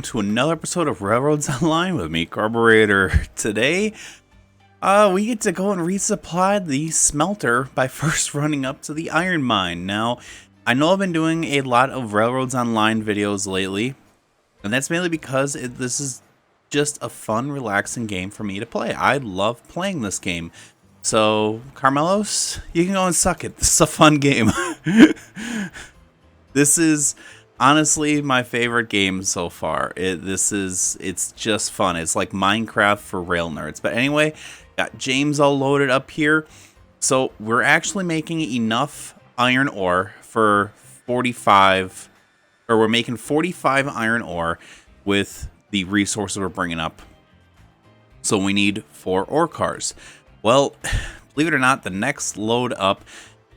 to another episode of Railroads Online with me, Carburetor. Today, we get to go and resupply the smelter by first running up to the iron mine. Now, I know I've been doing a lot of Railroads Online videos lately, and that's mainly because this is just a fun, relaxing game for me to play. I love playing this game. So, Carmelos, you can go and suck it. This is a fun game. This is honestly my favorite game so far. It's just fun. It's like Minecraft for rail nerds. But anyway, got James all loaded up here. So we're actually making enough iron ore for 45, or we're making 45 iron ore with the resources we're bringing up. So we need 4 ore cars. Well, believe it or not, the next load up,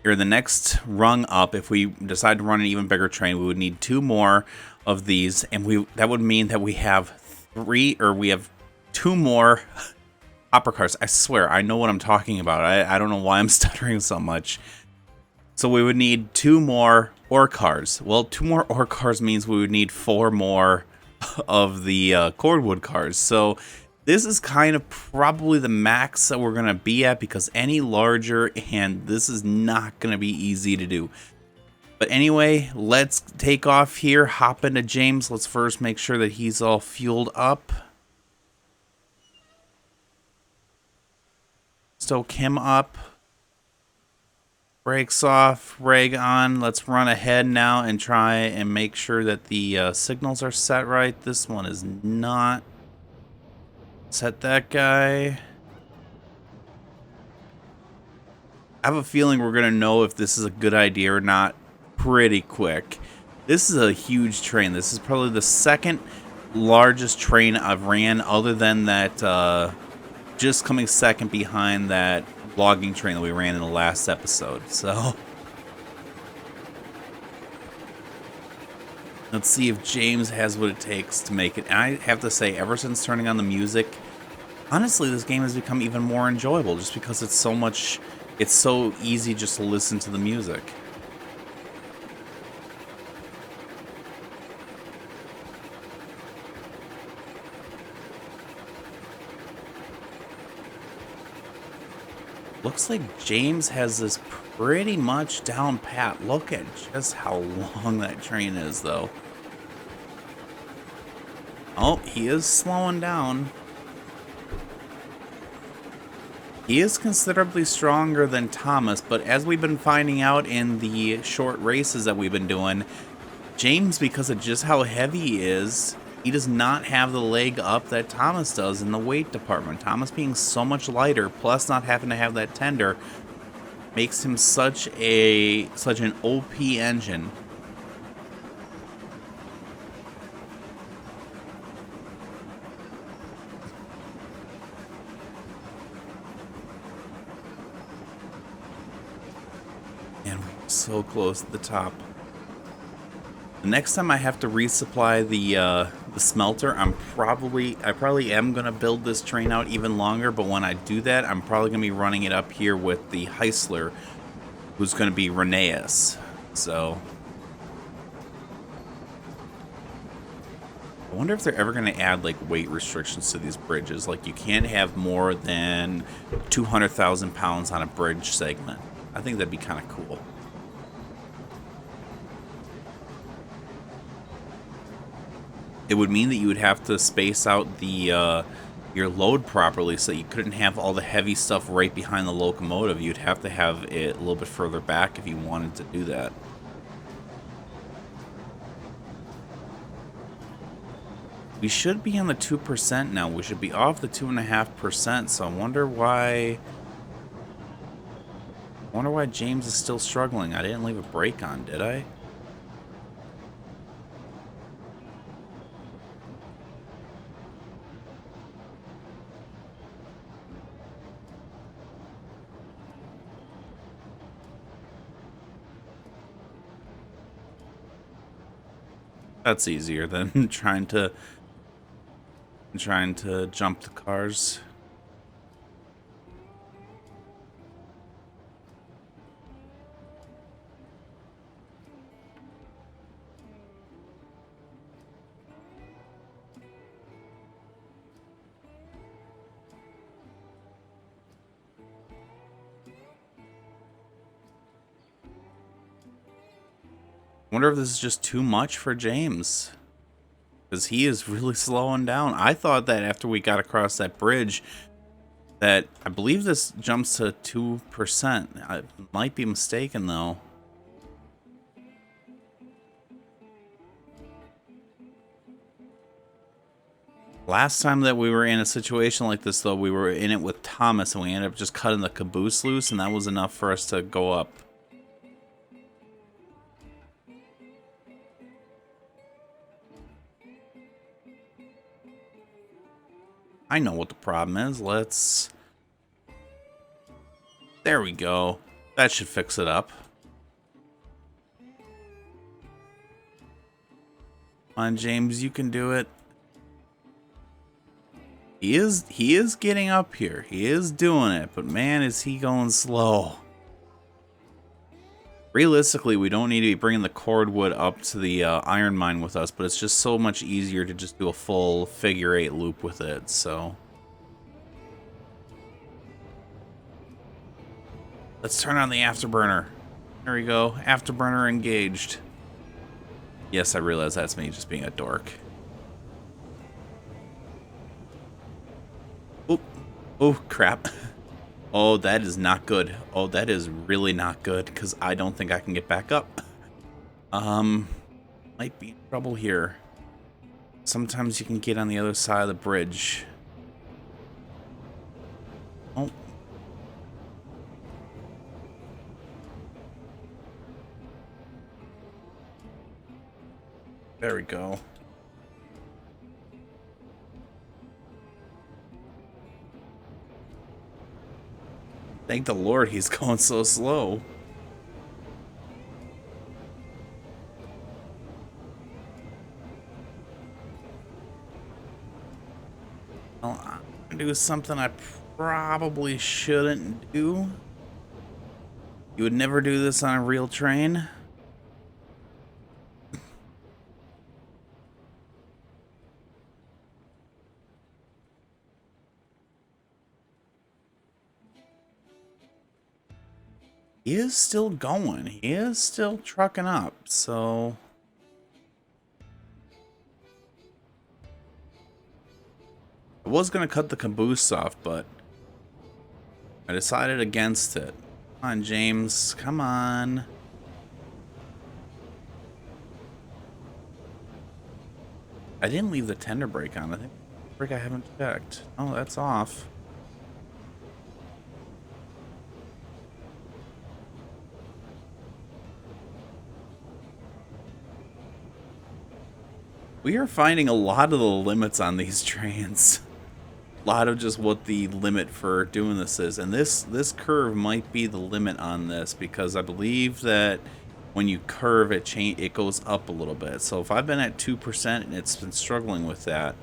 or the next rung up, if we decide to run an even bigger train, we would need 2 more of these, and that would mean that we have 2 more hopper cars. I swear, I know what I'm talking about. I don't know why I'm stuttering so much. So we would need 2 more ore cars. Well, 2 more ore cars means we would need 4 more of the cordwood cars. So this is kind of probably the max that we're going to be at, because any larger, and this is not going to be easy to do. But anyway, let's take off here, hop into James. Let's first make sure that he's all fueled up. Stoke him up. Brakes off, rag on. Let's run ahead now and try and make sure that the signals are set right. This one is not. Set that guy. I have a feeling we're going to know if this is a good idea or not pretty quick. This is a huge train. This is probably the second largest train I've ran, other than that, just coming second behind that logging train that we ran in the last episode. So let's see if James has what it takes to make it. And I have to say, ever since turning on the music, honestly, this game has become even more enjoyable, just because it's so easy just to listen to the music. Looks like James has this pretty much down pat. Look at just how long that train is, though. Oh, he is slowing down. He is considerably stronger than Thomas, but as we've been finding out in the short races that we've been doing, James, because of just how heavy he is, he does not have the leg up that Thomas does in the weight department. Thomas being so much lighter, plus not having to have that tender, makes him such an OP engine. And we're so close to the top. The next time I have to resupply the smelter, I probably am gonna build this train out even longer. But when I do that, I'm probably gonna be running it up here with the Heisler, who's gonna be Rheneas. So I wonder if they're ever gonna add like weight restrictions to these bridges. Like, you can't have more than 200,000 pounds on a bridge segment. I think that'd be kind of cool. It would mean that you would have to space out the your load properly, so that you couldn't have all the heavy stuff right behind the locomotive. You'd have to have it a little bit further back if you wanted to do that. We should be on the 2% now. We should be off the 2.5%. So I wonder why James is still struggling. I didn't leave a brake on, did I? That's easier than trying to jump the cars. wonder if this is just too much for James. Because he is really slowing down. I thought that after we got across that bridge, that I believe this jumps to 2%. I might be mistaken, though. Last time that we were in a situation like this, though, we were in it with Thomas, and we ended up just cutting the caboose loose, and that was enough for us to go up. I know what the problem is. Let's... There we go. That should fix it up. Come on, James, you can do it. He is getting up here. He is doing it, but man, is he going slow. Realistically, we don't need to be bringing the cordwood up to the iron mine with us, but it's just so much easier to just do a full figure 8 loop with it, so. Let's turn on the afterburner. There we go. Afterburner engaged. Yes, I realize that's me just being a dork. Oh, crap. Oh, that is not good. Oh, that is really not good, because I don't think I can get back up. Might be in trouble here. Sometimes you can get on the other side of the bridge. Oh. There we go. Thank the Lord he's going so slow. Well, I'm gonna do something I probably shouldn't do. You would never do this on a real train. He is still going. He is still trucking up, so... I was going to cut the caboose off, but I decided against it. Come on, James. Come on. I didn't leave the tender brake on. I think the brake I haven't checked. Oh, that's off. We are finding a lot of the limits on these trains. A lot of just what the limit for doing this is. And this curve might be the limit on this, because I believe that when you curve it goes up a little bit. So if I've been at 2% and it's been struggling with that,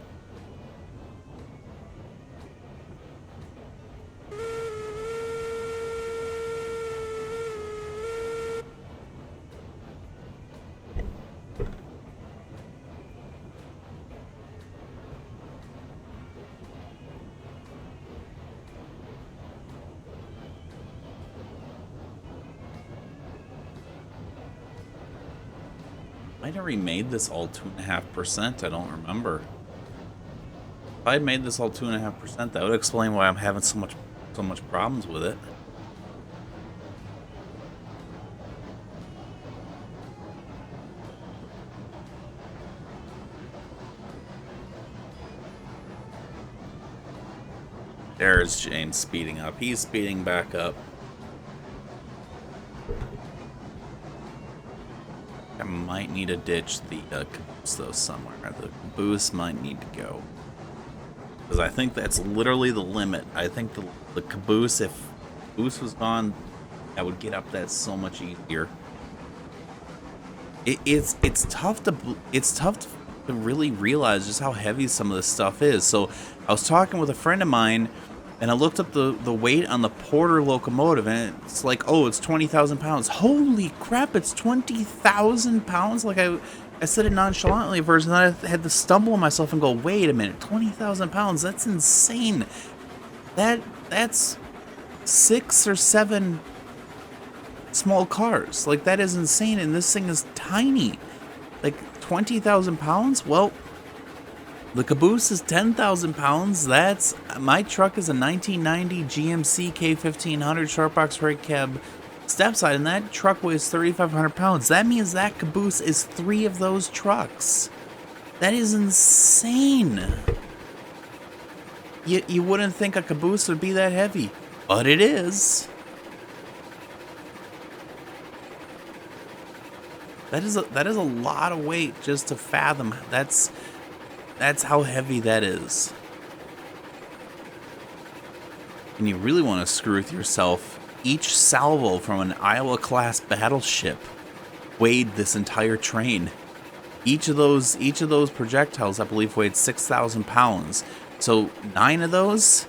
might have remade this all 2.5%. I don't remember. If I had made this all 2.5%, that would explain why I'm having so much problems with it. There's Jane speeding up. He's speeding back up. I might need to ditch the caboose though somewhere. The caboose might need to go, because I think that's literally the limit. I think the caboose, if the caboose was gone, I would get up that so much easier. It's tough to really realize just how heavy some of this stuff is. So I was talking with a friend of mine, and I looked up the weight on the Porter locomotive, and it's like, oh, it's 20,000 pounds. Holy crap, it's 20,000 pounds? Like, I said it nonchalantly at first, and then I had to stumble on myself and go, wait a minute, 20,000 pounds? That's insane. That's 6 or 7 small cars. Like, that is insane, and this thing is tiny. Like, 20,000 pounds? Well, the caboose is 10,000 pounds. That's, my truck is a 1990 GMC K1500 short box rig cab step side, and that truck weighs 3,500 pounds. That means that caboose is 3 of those trucks. That is insane. You wouldn't think a caboose would be that heavy, but it is. That is a lot of weight just to fathom. That's how heavy that is. And you really want to screw with yourself. Each salvo from an Iowa-class battleship weighed this entire train. Each of those projectiles, I believe, weighed 6,000 pounds. So 9 of those,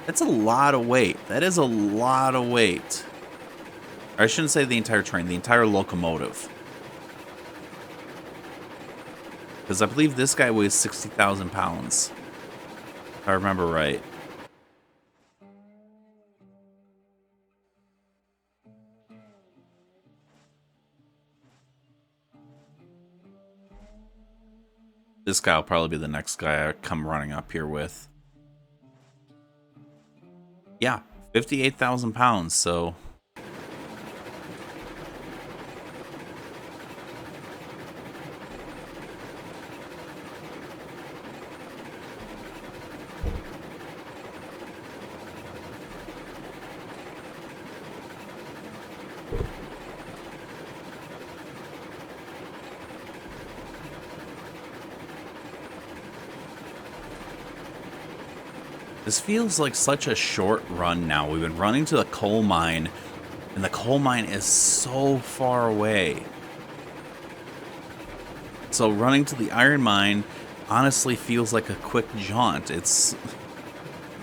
that's a lot of weight. That is a lot of weight. Or I shouldn't say the entire train, the entire locomotive. Because I believe this guy weighs 60,000 pounds. If I remember right. This guy will probably be the next guy I come running up here with. Yeah, 58,000 pounds, so... This feels like such a short run now. We've been running to the coal mine, and the coal mine is so far away. So running to the iron mine honestly feels like a quick jaunt.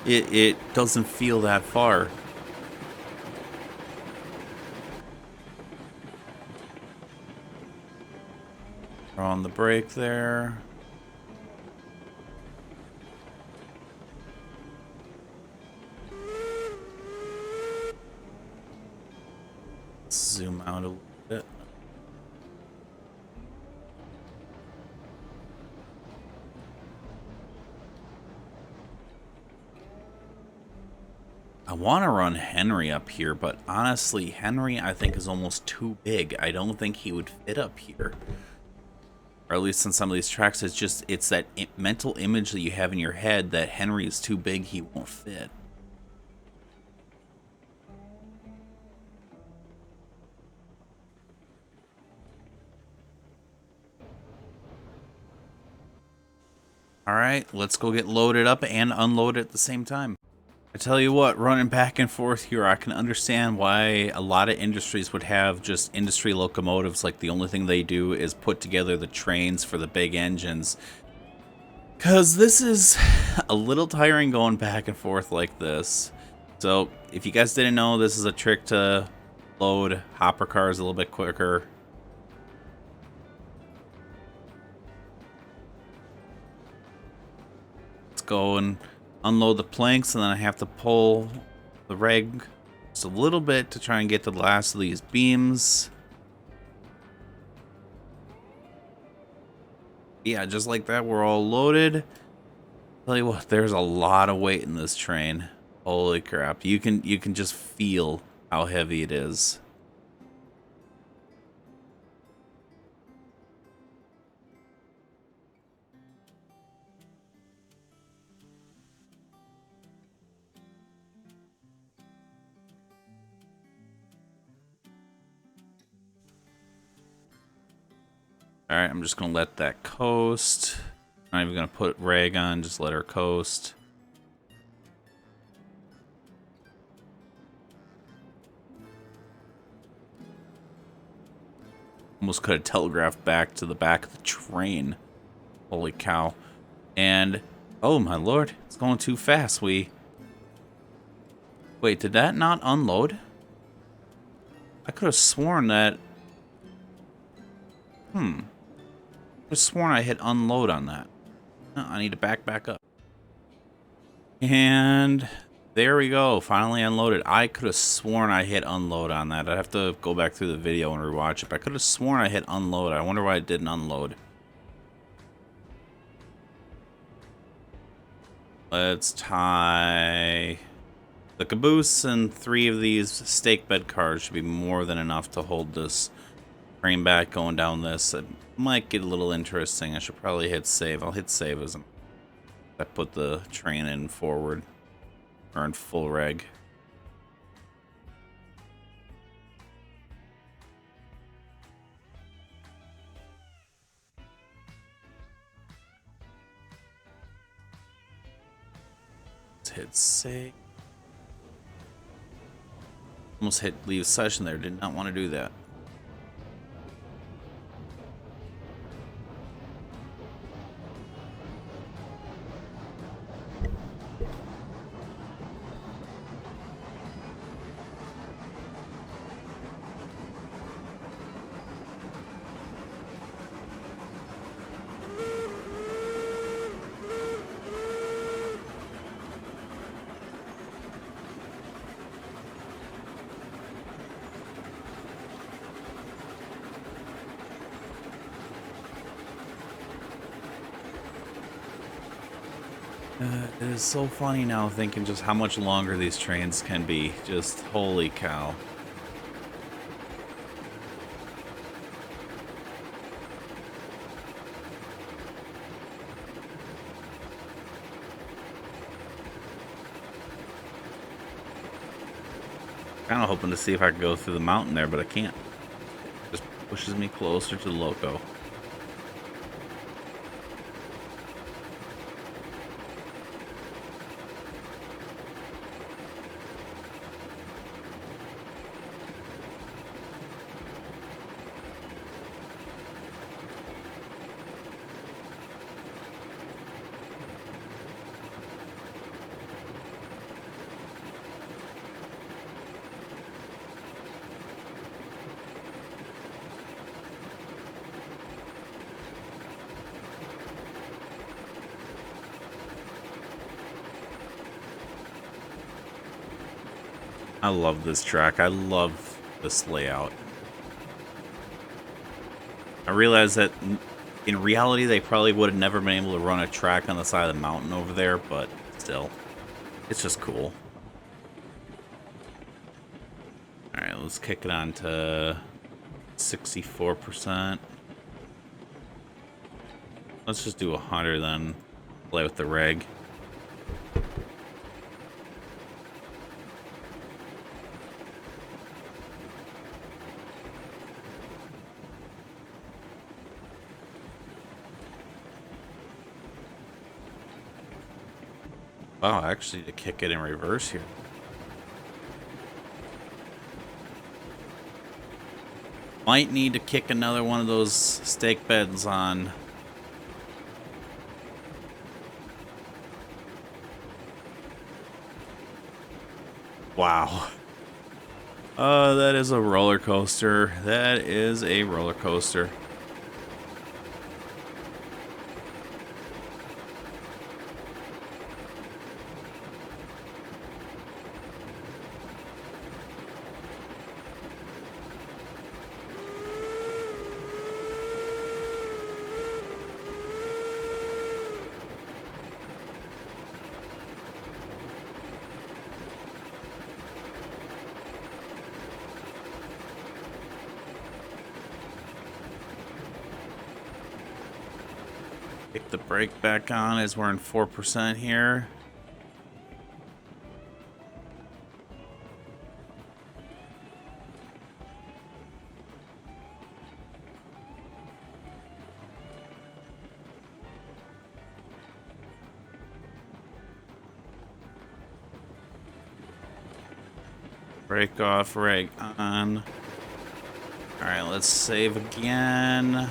It doesn't feel that far. We're on the brake there. Zoom out a little bit. I want to run Henry up here, but honestly, Henry I think is almost too big. I don't think he would fit up here. Or at least in some of these tracks, it's that mental image that you have in your head that Henry is too big, he won't fit. Alright, let's go get loaded up and unloaded at the same time. I tell you what, running back and forth here, I can understand why a lot of industries would have just industry locomotives. Like, the only thing they do is put together the trains for the big engines. Because this is a little tiring going back and forth like this. So, if you guys didn't know, this is a trick to load hopper cars a little bit quicker. Go and unload the planks, and then I have to pull the reg just a little bit to try and get to the last of these beams. Yeah, just like that, we're all loaded. Tell you what, there's a lot of weight in this train. Holy crap. You can just feel how heavy it is. Alright, I'm just going to let that coast. Not even going to put rag on, just let her coast. Almost could have telegraphed back to the back of the train. Holy cow. And, oh my lord, it's going too fast. Wait, did that not unload? I could have sworn that... I could have sworn I hit unload on that. No, I need to back up. And There we go. Finally unloaded. I could have sworn I hit unload on that. I'd have to go back through the video and rewatch it. But I could have sworn I hit unload. I wonder why it didn't unload. Let's tie the caboose, and 3 of these stake bed cars should be more than enough to hold this train back going down this. It might get a little interesting. I should probably hit save. I'll hit save as I put the train in forward or in full reg. Let's hit save. Almost hit leave session there. Did not want to do that. It is so funny now thinking just how much longer these trains can be. Just holy cow. Kind of hoping to see if I can go through the mountain there, but I can't. Just pushes me closer to the loco. I love this track. I love this layout. I realize that in reality they probably would have never been able to run a track on the side of the mountain over there, but still, it's just cool. Alright, let's kick it on to 64%. Let's just do 100 then. Play with the reg. Wow, actually to kick it in reverse here. Might need to kick another one of those stake beds on. Wow. That is a roller coaster. That is a roller coaster. Kick the brake back on as we're in 4% here. Brake off, reg on. Alright, let's save again.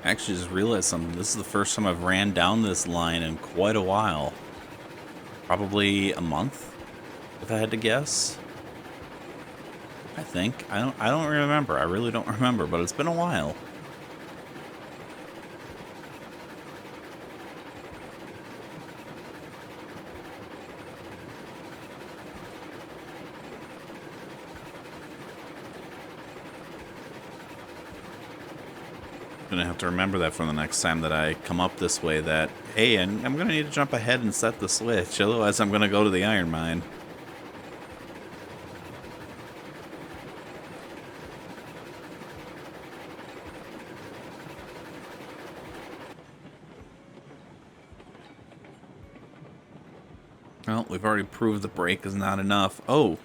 I actually just realized something. This is the first time I've ran down this line in quite a while. Probably a month, if I had to guess. I think. I don't remember. I really don't remember, but it's been a while. Gonna have to remember that for the next time that I come up this way, that hey, and I'm gonna need to jump ahead and set the switch, otherwise I'm gonna go to the iron mine. Well, we've already proved the brake is not enough. Oh,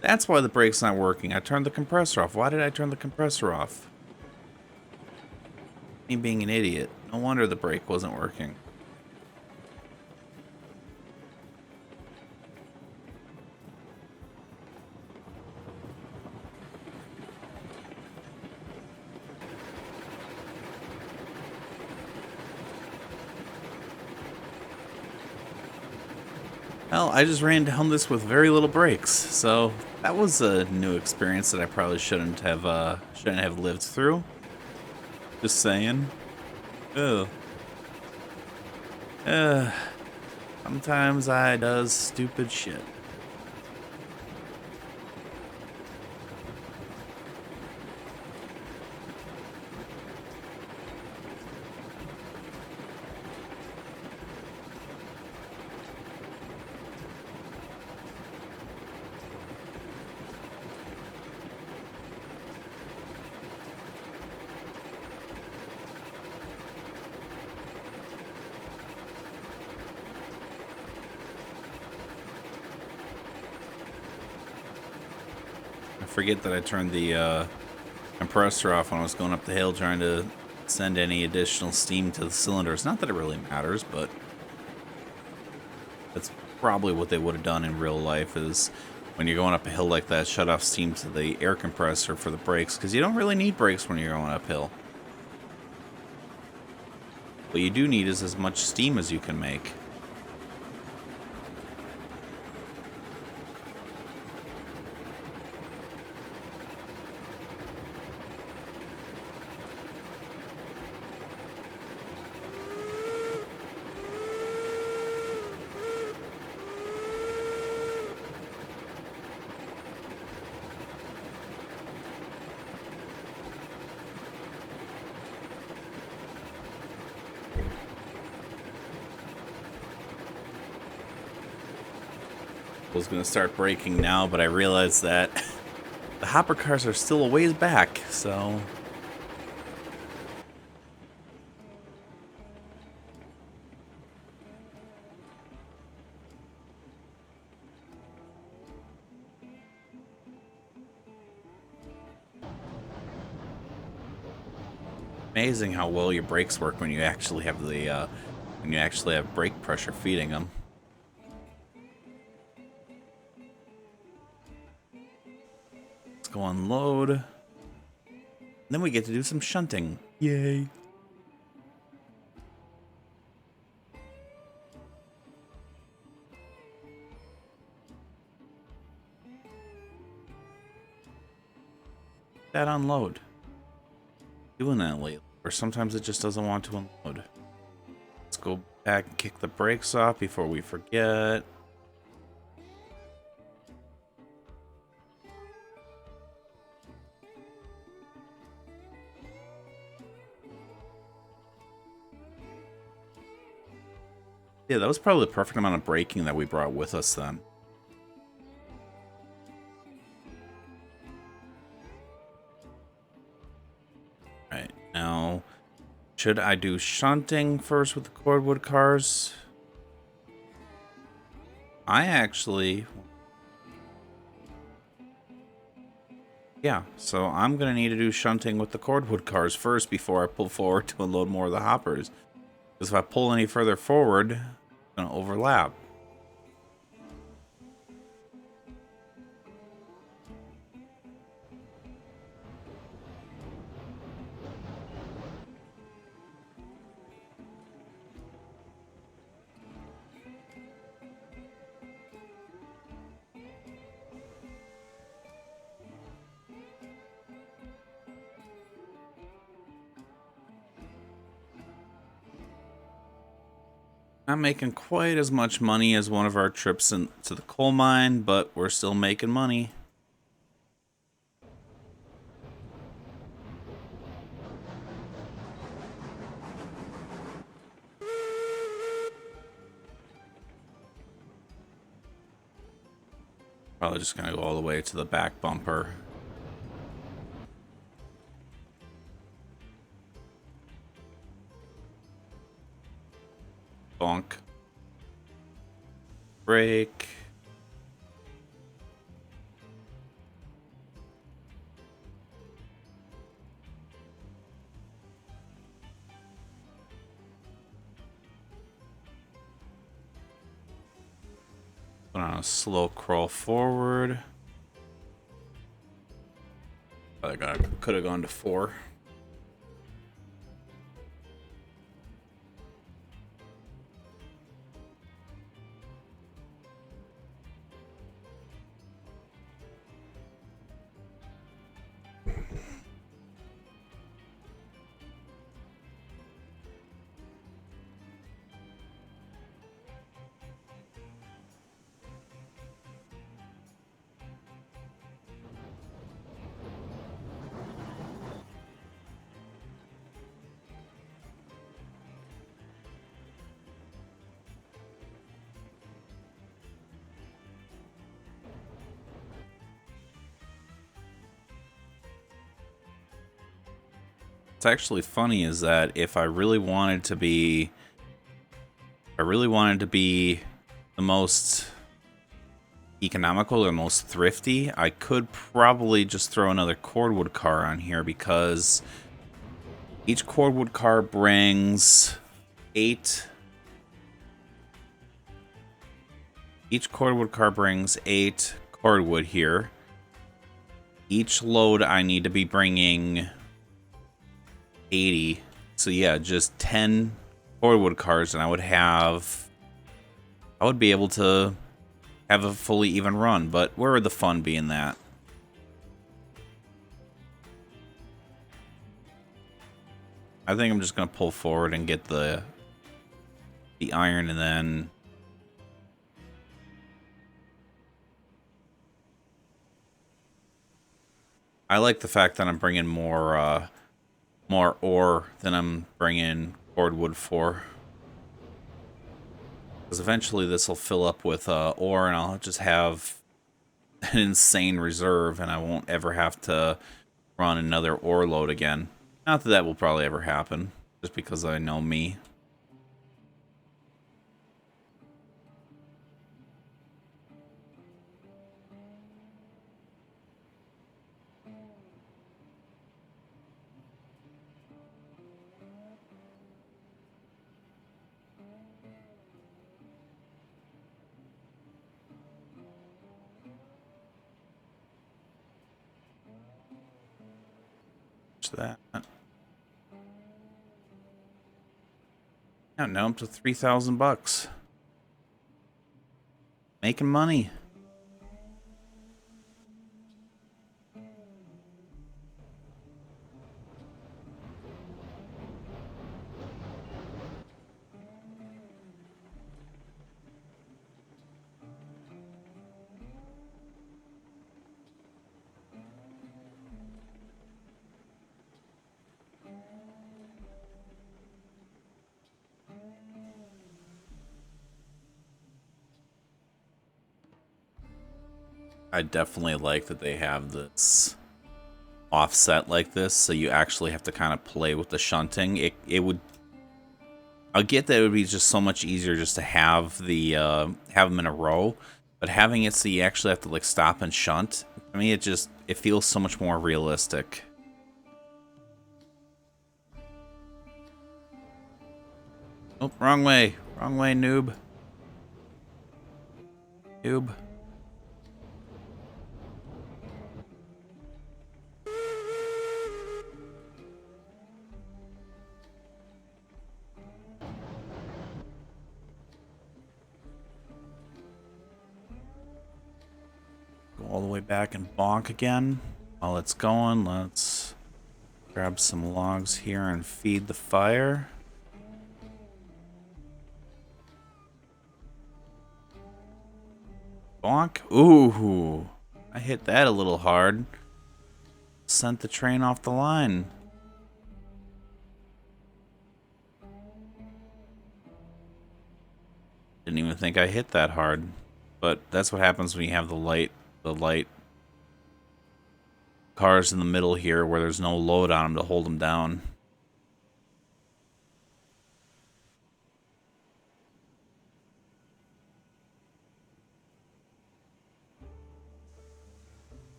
that's why the brake's not working. I turned the compressor off. Why did I turn the compressor off? Me being an idiot. No wonder the brake wasn't working. Well, I just ran down this with very little brakes, so that was a new experience that I probably shouldn't have lived through. Just saying. Ugh. Sometimes I does stupid shit. I forget that I turned the compressor off when I was going up the hill trying to send any additional steam to the cylinders. Not that it really matters, but that's probably what they would have done in real life, is when you're going up a hill like that, shut off steam to the air compressor for the brakes, because you don't really need brakes when you're going uphill. What you do need is as much steam as you can make. I was going to start braking now, but I realized that the hopper cars are still a ways back, so... Amazing how well your brakes work when you actually have brake pressure feeding them. Let's go unload. And then we get to do some shunting. Yay. That unload. Doing that lately. Or sometimes it just doesn't want to unload. Let's go back and kick the brakes off before we forget. Yeah, that was probably the perfect amount of braking that we brought with us then. Alright, now, should I do shunting first with the cordwood cars? Yeah, so I'm going to need to do shunting with the cordwood cars first before I pull forward to unload more of the hoppers. Because if I pull any further forward, it's going to overlap. Not making quite as much money as one of our trips into the coal mine, but we're still making money. Probably just gonna go all the way to the back bumper. Bonk. Brake. Put on a slow crawl forward. I could have gone to 4. What's actually funny is that if I really wanted to be the most economical or most thrifty, I could probably just throw another cordwood car on here, because each cordwood car brings 8. Each cordwood car brings 8 cordwood here. Each load I need to be bringing 80. So yeah, just 10 cordwood cars and I would be able to have a fully even run, but where would the fun be in that? I think I'm just gonna pull forward and get the iron, and then I like the fact that I'm bringing more ore than I'm bringing cordwood for, because eventually this will fill up with ore and I'll just have an insane reserve and I won't ever have to run another ore load again. Not that that will probably ever happen, just because I know me. That. Yeah, now up to 3,000 bucks. Making money. I definitely like that they have this offset like this, so you actually have to kind of play with the shunting. It would, I'll get that it would be just so much easier just to have the have them in a row, but having it so you actually have to like stop and shunt, I mean, it feels so much more realistic. Oh, wrong way, noob. Go all the way back and bonk again. While it's going, let's grab some logs here and feed the fire. Bonk. Ooh. I hit that a little hard. Sent the train off the line. Didn't even think I hit that hard. But that's what happens when you have the light cars in the middle here where there's no load on them to hold them down.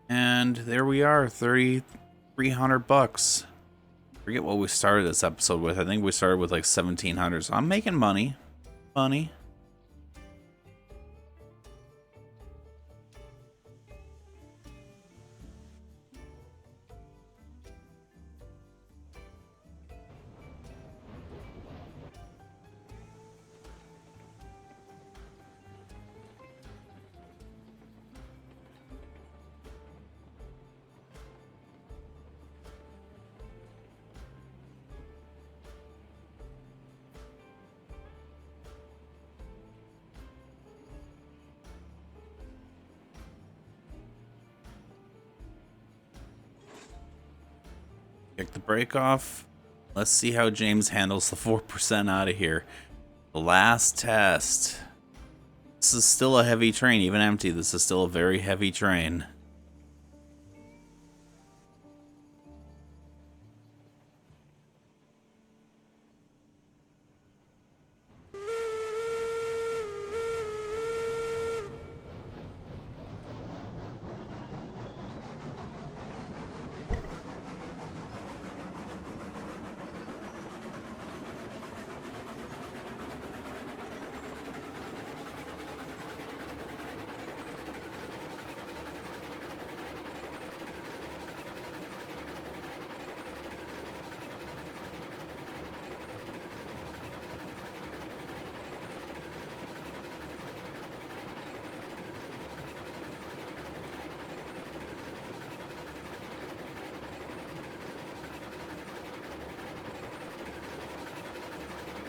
And there we are, 3,300 bucks. Forget what we started this episode with. I think we started with like 1,700. So I'm making money. Money. Kick the brake off. Let's see how James handles the 4% out of here. The last test. This is still a heavy train, even empty. This is still a very heavy train.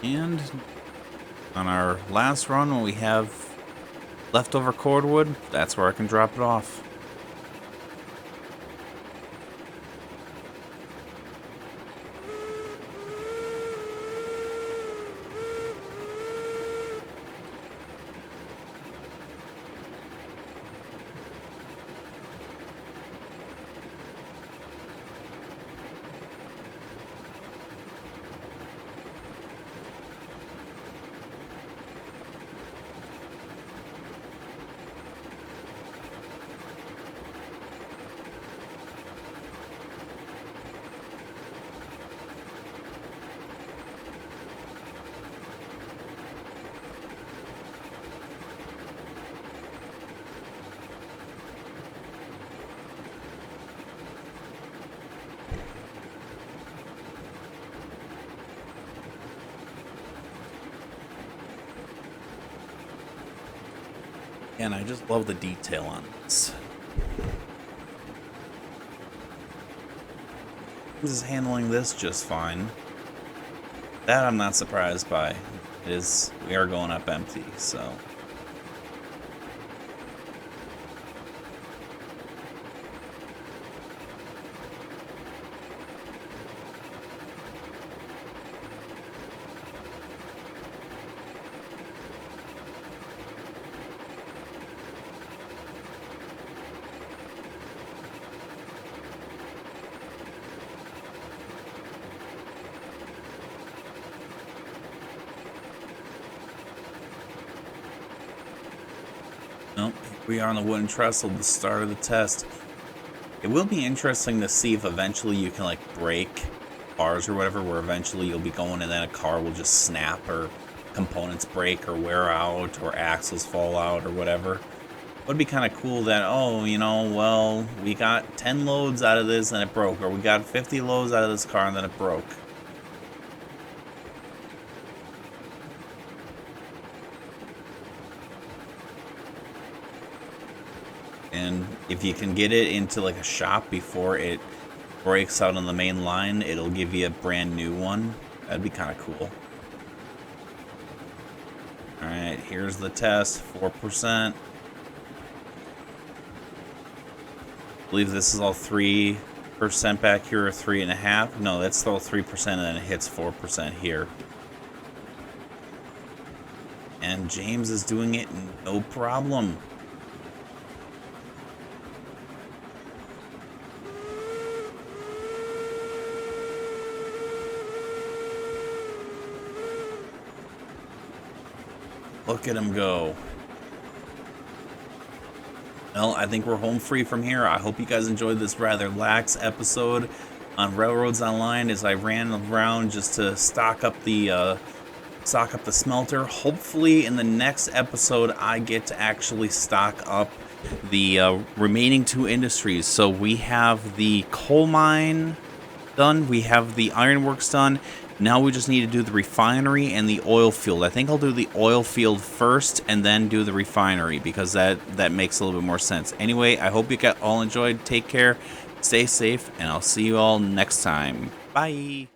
And on our last run, when we have leftover cordwood, that's where I can drop it off. And I just love the detail on this. This is handling this just fine. That I'm not surprised by. We are going up empty, so. Well, we are on the wooden trestle, the start of the test. It will be interesting to see if eventually you can like break cars or whatever, where eventually you'll be going and then a car will just snap or components break or wear out or axles fall out or whatever. It would be kind of cool that, oh, you know, well, we got 10 loads out of this and it broke, or we got 50 loads out of this car and then it broke. And if you can get it into like a shop before it breaks out on the main line, it'll give you a brand new one. That'd be kind of cool. All right, here's the test, 4%. I believe this is all 3% back here, or 3.5%. No, that's still 3%, and then it hits 4% here. And James is doing it no problem. Look at him go. Well, I think we're home free from here. I hope you guys enjoyed this rather lax episode on Railroads Online as I ran around just to stock up the smelter. Hopefully in the next episode I get to actually stock up the remaining 2 industries. So we have the coal mine done, we have the ironworks done. Now we just need to do the refinery and the oil field. I think I'll do the oil field first and then do the refinery, because that makes a little bit more sense. Anyway, I hope you all enjoyed. Take care, stay safe, and I'll see you all next time. Bye.